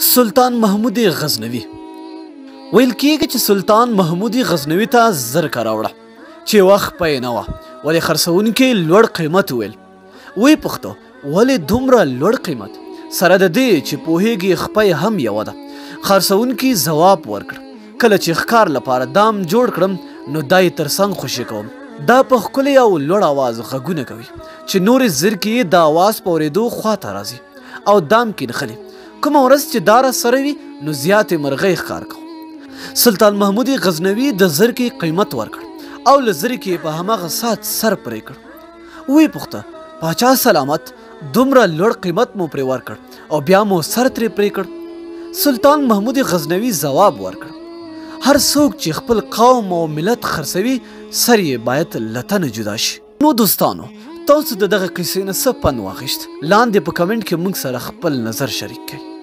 سلطان محمود غزنوي ویل کېږي چې سلطان محمود غزنوي ته زرکه راوړه چې وخت پې نه وه ولې خرڅوونکي لوړ قیمت وویل ویې پوښته ولې دومره لوړ قیمت سره د دې چې پوهېږي خپۍ هم یوه ده خرڅوونکي ځواب ورکړ کله چې ښکار لپاره دام جوړ کړم نو دا یې تر څنګ خوشي کوم دا په ښکلی او لوړ اواز غږونه کوي چې نورې زرکې یې د اواز په اورېدو خواته راځي او دام کې نښلي کومه ورځ چې دا راسره وي نو زیاتې مرغۍ ښکار کوم سلطان محمود غزنوي د زرکې قیمت ورکړ او له زرکې په هماغه ساعت سر پرې کړ ویې پوښته پاچا سلامت دومره لوړ قیمت مو پرې ورکړ او بیا مو سر ترې پرې کړ سلطان محمود غزنوي ځواب ورکړ هر څوک چې خپل قوم او ملت خرڅوي سر یې باید له تنه جدا شي نو دوستانو تاسو د دغه کیسې نه څه پند واخیست لاندې په کمنټ کې موږ سره خپل نظر شریک کړئ